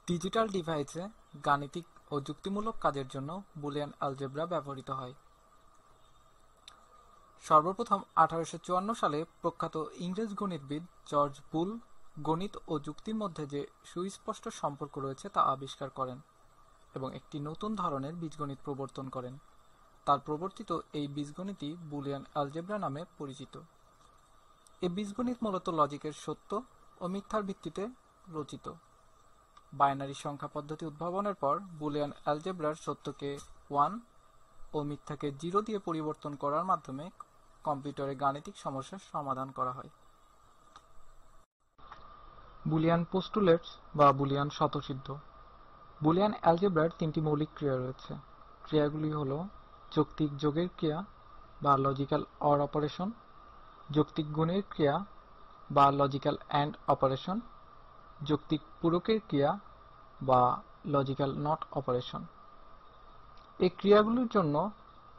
Digital ডিভাইসে গাণিতিক ও যুক্তিমূলক কাজের জন্য বুলিয়ান অ্যালজেব্রা ব্যবহৃত হয়। সর্বপ্রথম 1854 সালে প্রখ্যাত ইংরেজ গণিতবিদ জর্জ বুল গণিত ও যুক্তির মধ্যে যে সুস্পষ্ট সম্পর্ক রয়েছে তা আবিষ্কার করেন এবং একটি নতুন ধরনের বীজগণিত প্রবর্তন করেন। তার প্রবর্তিত এই বীজগণিতই বুলিয়ান অ্যালজেব্রা নামে পরিচিত। এই বীজগণিত মূলত লজিকের সত্য ও মিথ্যার ভিত্তিতে রচিত। বাইনারি সংখ্যা পদ্ধতি উদ্ভাবনের পর বুলিয়ান অ্যালজেব্রার সত্যকে 1 ও মিথ্যাকে 0 দিয়ে পরিবর্তন করার মাধ্যমে কম্পিউটারে গাণিতিক সমস্যার সমাধান করা হয়। বুলিয়ান পোস্টুলেটস বা বুলিয়ান স্বতঃসিদ্ধ। বুলিয়ান অ্যালজেব্রার তিনটি মৌলিক ক্রিয়া রয়েছে। ক্রিয়াগুলি হল যৌক্তিক যোগের ক্রিয়া বা লজিক্যাল অর অপারেশন, যৌক্তিক গুণের ক্রিয়া বা লজিক্যাল অ্যান্ড অপারেশন, যৌক্তিক পূরকের ক্রিয়া বা লজিক্যাল নট অপারেশন। এই ক্রিয়াগুলির জন্য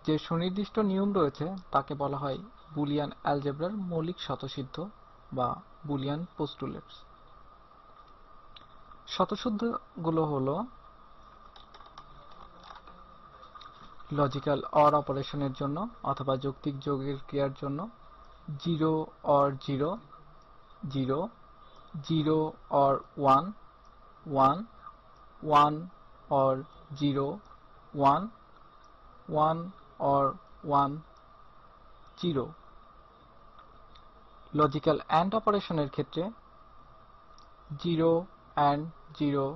যে সুনির্দিষ্ট নিয়ম রয়েছে তাকে বলা হয় বুলিয়ান অ্যালজেব্রার মৌলিক স্বতঃসিদ্ধ বা বুলিয়ান পোস্টুলেটস। স্বতঃসিদ্ধগুলো হল লজিক্যাল অর অপারেশনের জন্য অথবা যৌক্তিক যোগের ক্রিয়ার জন্য 0 or 0, 0, 0 or 1, 1, 1 or 0, 1, 1 or 1, 0। Logical and অপারেশনের ক্ষেত্রে 0 and 0,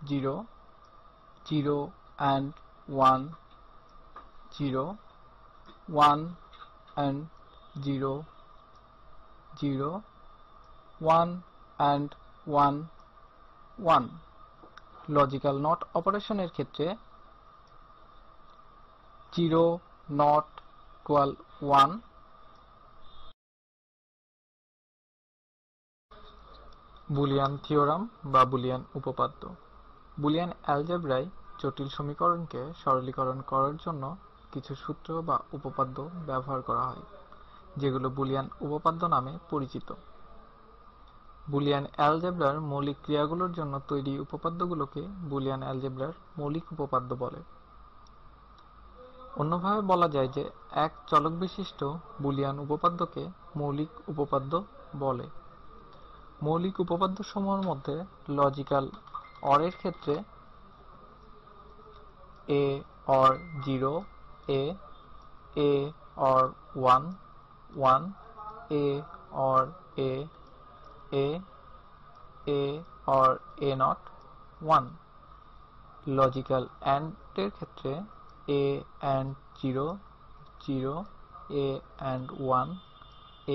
0, 0 and 1, 0, 1 and 0, 0, 1 and 1, 1। Logical not অপারেশনের ক্ষেত্রে 0 not equal 1। বুলিয়ান থিওরাম বা বুলিয়ান উপপাদ্য। বুলিয়ান অ্যালজেব্রায় জটিল সমীকরণকে সরলীকরণ করার জন্য কিছু সূত্র বা উপপাদ্য ব্যবহার করা হয়, যেগুলো বুলিয়ান উপপাদ্য নামে পরিচিত। বুলিয়ান অ্যালজেব্রার মৌলিক ক্রিয়াগুলোর জন্য তৈরি উপপাদ্যগুলোকে বুলিয়ান অ্যালজেব্রার মৌলিক উপপাদ্য বলে। অন্যভাবে বলা যায় যে এক চলক বিশিষ্ট বুলিয়ান উপপাদ্যকে মৌলিক উপপাদ্য বলে। মৌলিক উপপাদ্যসমূহের মধ্যে লজিক্যাল অরের ক্ষেত্রে a or 0, a or 1, 1, a or a or a not, 1। Logical and এর ক্ষেত্রে a and 0, 0, a and 1, a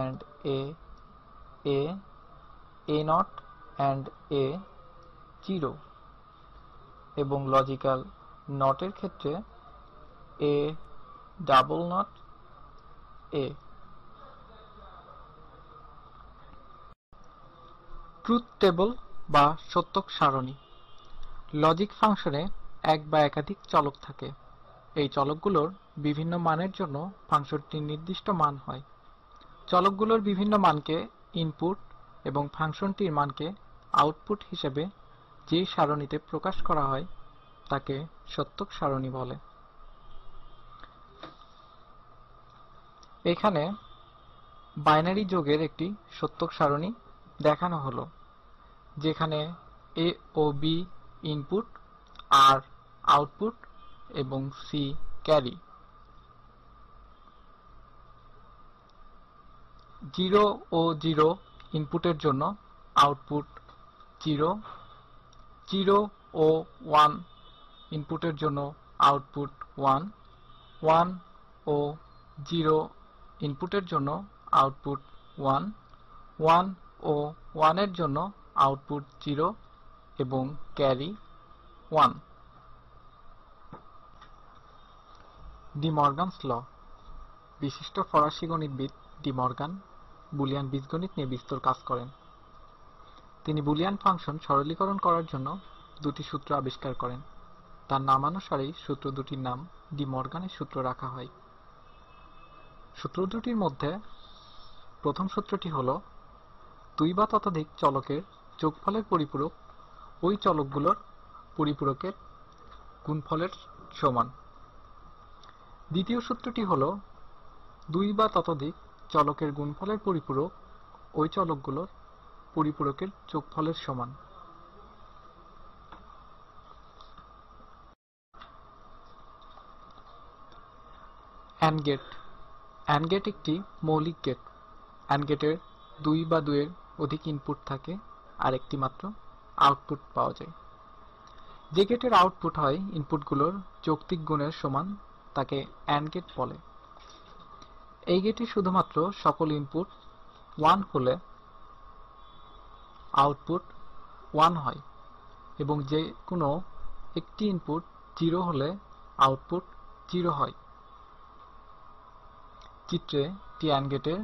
and a not and a, 0। এবং লজিক্যাল নট এর ক্ষেত্রে a double not, a। Truth table বা সত্যক সারণী। Logic ফাংশনে এক বা একাধিক চলক থাকে। এই চলকগুলোর বিভিন্ন মানের জন্য ফাংশনটির নির্দিষ্ট মান হয়। চলকগুলোর বিভিন্ন মানকে ইনপুট এবং ফাংশনটির মানকে আউটপুট হিসেবে যে সারণীতে প্রকাশ করা হয় তাকে সত্যক সারণী বলে। এখানে বাইনারি যোগের একটি সত্যক সারণী দেখানো হলো, যেখানে a ও b ইনপুট, r আউটপুট এবং c ক্যারি। 0 ও 0 ইনপুটের জন্য আউটপুট 0, 0 ও 1 ইনপুটের জন্য আউটপুট 1, 1 ও 0 ইনপুটের জন্য আউটপুট 1, 1 ও 1 এর জন্য আউটপুট 0 এবং ক্যারি 1। ডি মর্গানস ল। বিশিষ্ট ফরাসি গণিতবিদ ডি মর্গান বুলিয়ান বীজগণিত নিয়ে বিস্তর কাজ করেন। তিনি বুলিয়ান ফাংশন সরলীকরণ করার জন্য দুটি সূত্র আবিষ্কার করেন। তার নামানুসারেই সূত্র দুটির নাম ডি মর্গানের সূত্র রাখা হয়। সূত্র দুটির মধ্যে প্রথম সূত্রটি হল 2 বা ততোধিক চলকের যোগফলের পরিপূরক ওই চলকগুলোর পরিপূরকের গুণফলের সমান। দ্বিতীয় সূত্রটি হল দুই বা ততোধিক চলকের গুণফলের পরিপূরক ওই চলকগুলোর পরিপূরকের যোগফলের সমান। And get. অ্যান্ড গেট একটি মৌলিক গেট। অ্যান্ড গেটের দুই বা দুইয়ের অধিক ইনপুট থাকে আর একটি মাত্র আউটপুট পাওয়া যায়। যে গেটের আউটপুট হয় ইনপুটগুলোর যৌক্তিক গুণের সমান তাকে অ্যান্ড গেট বলে। এই গেটে শুধুমাত্র সকল ইনপুট 1 হলে আউটপুট 1 হয় এবং যে কোনো একটি ইনপুট 0 হলে আউটপুট 0 হয়। চিত্রে একটি অ্যান্ড গেটের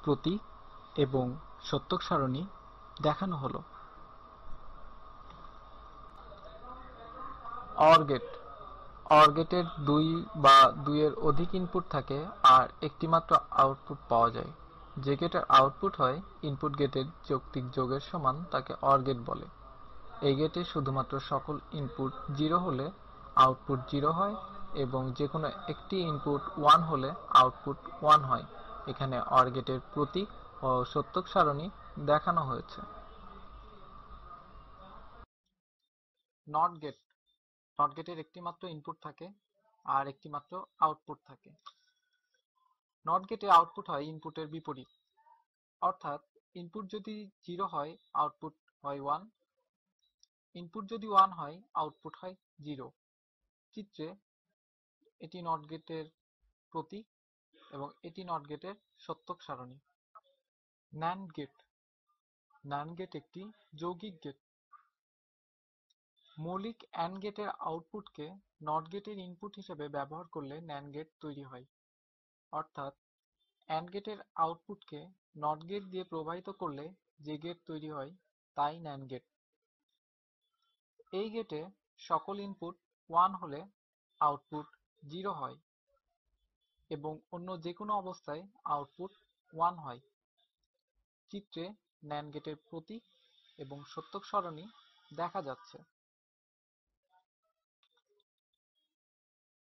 প্রতীক এবং সত্যক সারণী দেখানো হলো। Or gate. অর গেটের দুই বা দুইয়ের অধিক ইনপুট থাকে আর একটি মাত্র আউটপুট পাওয়া যায়। যে গেটের আউটপুট হয় ইনপুট গেটের যৌক্তিক যোগের সমান তাকে অর গেট বলে। এই গেটে শুধুমাত্র সকল ইনপুট 0 হলে আউটপুট 0 হয় এবং যে কোনো একটি ইনপুট 1 হলে আউটপুট 1 হয়। এখানে অর গেটের প্রতীক ও সত্যক সারণী দেখানো হয়েছে। Not get. নট গেটের একটি মাত্র ইনপুট থাকে আর একটি মাত্র আউটপুট থাকে। নট গেটে আউটপুট হয় ইনপুটের বিপরীত, অর্থাৎ ইনপুট যদি 0 হয় আউটপুট হয় 1, ইনপুট যদি 1 হয় আউটপুট হয় 0। চিত্রে এটি নট গেটের প্রতীক এবং এটি নট গেটের সত্যক সারণী। NAND gate. ন্যান্ড গেট একটি যৌগিক গেট। মৌলিক অ্যান্ড গেটের আউটপুটকে নট গেটের ইনপুট হিসেবে ব্যবহার করলে ন্যান্ড গেট তৈরি হয়। অর্থাৎ অ্যান্ড গেটের আউটপুটকে নট গেট দিয়ে প্রবাহিত করলে যে গেট তৈরি হয় তাই ন্যান্ড গেট। এই গেটে সকল ইনপুট 1 হলে আউটপুট 0 হয় এবং অন্য যে কোনো অবস্থায় আউটপুট 1 হয়। চিত্রে ন্যান্ড গেটের প্রতীক এবং সত্যক সারণী দেখা যাচ্ছে।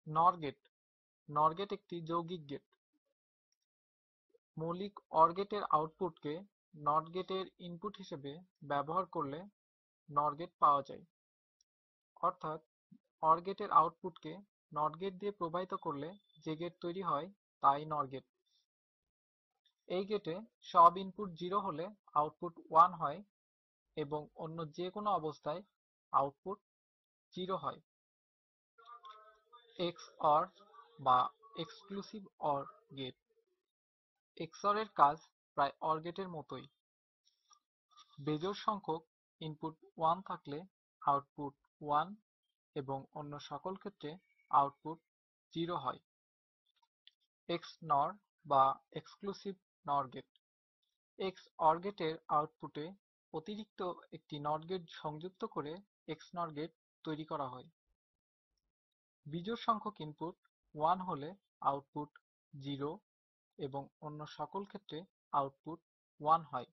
নর গেট। নর গেট একটি যৌগিক গেট। মৌলিক অর গেটের আউটপুটকে নট গেটের ইনপুট হিসেবে ব্যবহার করলে নর গেট পাওয়া যায়। অর্থাৎ অর গেটের আউটপুটকে নট গেট দিয়ে প্রবাহিত করলে যে গেট তৈরি হয় তাই নর গেট। এই গেটে সব ইনপুট 0 হলে আউটপুট 1 হয় এবং অন্য যে কোনো অবস্থায় আউটপুট 0 হয়। এক্স-অর বা এক্সক্লুসিভ অর গেট। এক্স-অর এর কাজ প্রায় অর গেটের মতোই। বেজোড় সংখ্যক ইনপুট 1 থাকলে আউটপুট 1 এবং অন্য সকল ক্ষেত্রে আউটপুট 0 হয়। এক্স-নর বা এক্সক্লুসিভ নর গেট। এক্স-অর গেটের আউটপুটে অতিরিক্ত একটি নট গেট সংযুক্ত করে এক্স-নর গেট তৈরি করা হয়। বিজোড় সংখ্যক ইনপুট 1 হলে আউটপুট 0 এবং অন্য সকল ক্ষেত্রে আউটপুট 1 হয়।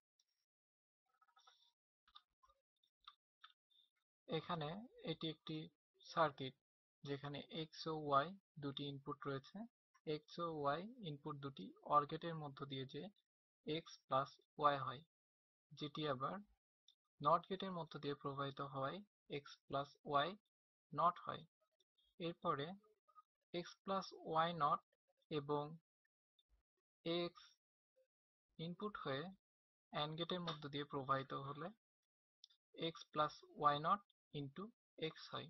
এখানে এটি একটি সার্কিট যেখানে এক্স ও ওয়াই দুটি ইনপুট রয়েছে। এক্স ও ওয়াই ইনপুট দুটি অর গেটের মধ্য দিয়ে যে এক্স প্লাস ওয়াই হয়, যেটি আবার নট গেটের মধ্য দিয়ে প্রবাহিত হওয়ায় এক্স প্লাস ওয়াই নট হয়। এরপরে এক্স প্লাস ওয়াই নট এবং এক্স ইনপুট হয়ে অ্যান্ড গেটের মধ্য দিয়ে প্রবাহিত হলে X plus Y not into X হয়।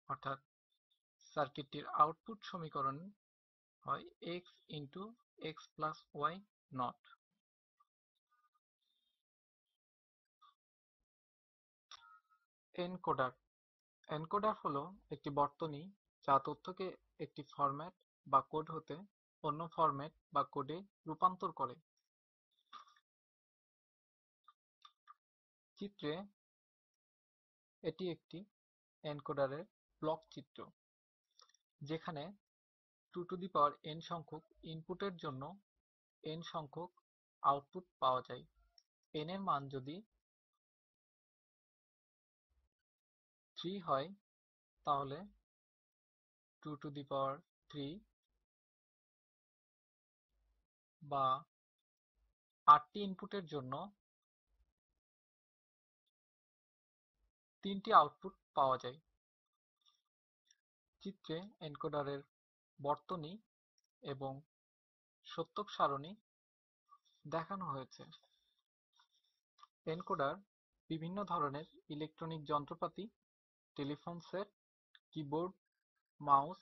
অর্থাৎ সার্কিটটির আউটপুট সমীকরণ হয় X into X plus Y not. Encoder. Encoder হলো একটি বর্তনী যা তথ্যকে একটি ফরম্যাট বা কোড হতে অন্য ফরম্যাট বা কোডে রূপান্তর করে। চিত্রে এটি একটি এনকোডারের ব্লক চিত্র, যেখানে 2n সংখ্যক ইনপুটের জন্য n সংখ্যক আউটপুট পাওয়া যায়। n এর মান যদি 3 হয় তাহলে 2 টু দি পাওয়ার 3 বা 8টি ইনপুটের জন্য 3টি আউটপুট পাওয়া যায়। চিত্রে এনকোডারের বর্তনী এবং সত্যক সারণী দেখানো হয়েছে। এনকোডার বিভিন্ন ধরনের ইলেকট্রনিক যন্ত্রপাতি, টেলিফোন সেট, কিবোর্ড, মাউস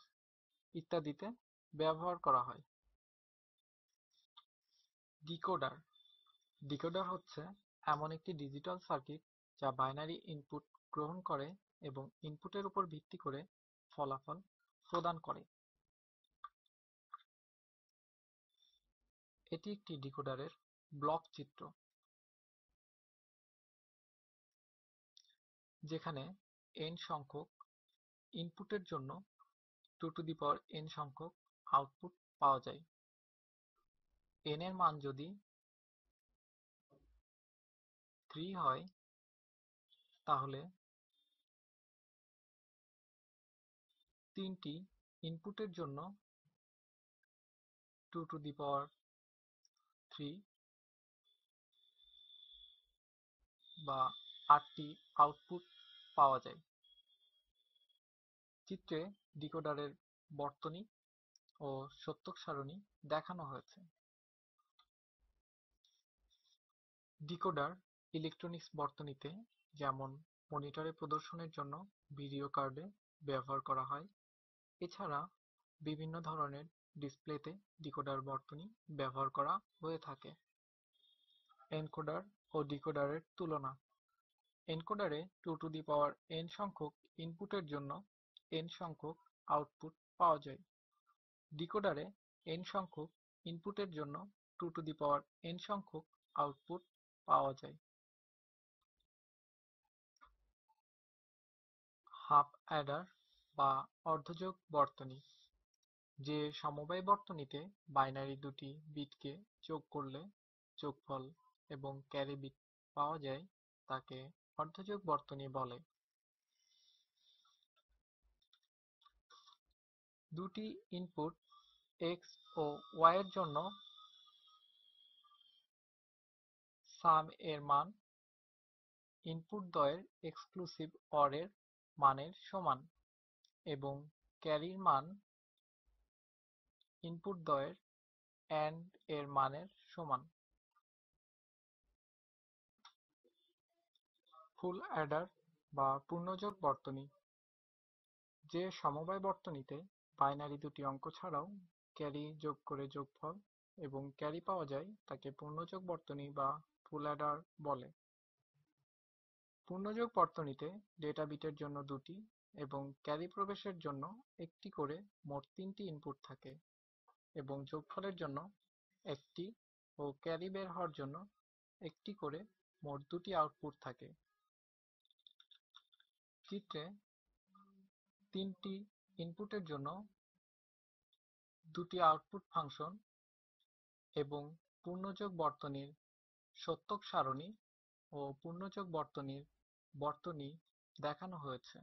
ইত্যাদিতে ব্যবহার করা হয়। ডিকোডার ডিকোডার হচ্ছে এমন একটি ডিজিটাল সার্কিট যা বাইনারি ইনপুট গ্রহণ করে এবং ইনপুটের উপর ভিত্তি করে ফলাফল প্রদান করে। এটি একটি ডিকোডারের ব্লক চিত্র, যেখানে n সংখ্যক ইনপুটের জন্য 2 টু দি পাওয়ার n সংখ্যক আউটপুট পাওয়া যায়। n এর মান যদি 3 হয় তাহলে 3টি ইনপুটের জন্য 2 টু দি পাওয়ার 3 বা 8টি আউটপুট পাওয়া যায়। চিত্রে ডিকোডারের বর্তনী ও সত্যক সারণী দেখানো হয়েছে। ডিকোডার ইলেকট্রনিক্স বর্তনীতে যেমন মনিটরে প্রদর্শনের জন্য ভিডিও কার্ডে ব্যবহার করা হয়, এছাড়া বিভিন্ন ধরনের ডিসপ্লেতে ডিকোডার বর্তনী ব্যবহার করা হয়ে থাকে। এনকোডার ও ডিকোডারের তুলনা। এনকোডারে 2 টু দি পাওয়ার n সংখ্যক ইনপুটের জন্য n সংখ্যক আউটপুট পাওয়া যায়। ডিকোডারে n সংখ্যক ইনপুটের জন্য 2 টু দি পাওয়ার n সংখ্যক আউটপুট পাওয়া যায়। হাফ অ্যাডার বা অর্ধযোগ বর্তনী, যে সমবায় বর্তনীতে বাইনারি দুটি বিটকে যোগ করলে যোগফল এবং ক্যারি বিট পাওয়া যায়, তাকে অর্ধযোগ বর্তনী বলে। দুটি ইনপুট x ও y এর জন্য সাম এর মান ইনপুট দ্বয়ের এক্সক্লুসিভ অর এর মানের সমান এবং ক্যারির মান ইনপুট দ্বয়ের অ্যান্ড এর মানের সমান। ফুল অ্যাডার বা পূর্ণযোগ বর্তনী, যে সমবায় বর্তনীতে বাইনারি দুটি অঙ্ক ছাড়াও ক্যারি যোগ করে যোগফল এবং ক্যারি পাওয়া যায়, তাকে পূর্ণযোগ বর্তনী বা ফুল অ্যাডার বলে। পূর্ণযোগ বর্তনীতে ডেটা বিটের জন্য 2টি এবং ক্যারি প্রবেশের জন্য 1টি করে মোট 3টি ইনপুট থাকে এবং যোগফলের জন্য 1টি ও ক্যারি বের হওয়ার জন্য 1টি করে মোট 2টি আউটপুট থাকে। চিত্রে 3টি ইনপুটের জন্য 2টি আউটপুট ফাংশন এবং পূর্ণযোগ বর্তনীর সত্যক সারণী ও পূর্ণযোগ বর্তনীর বর্তনী দেখানো হয়েছে।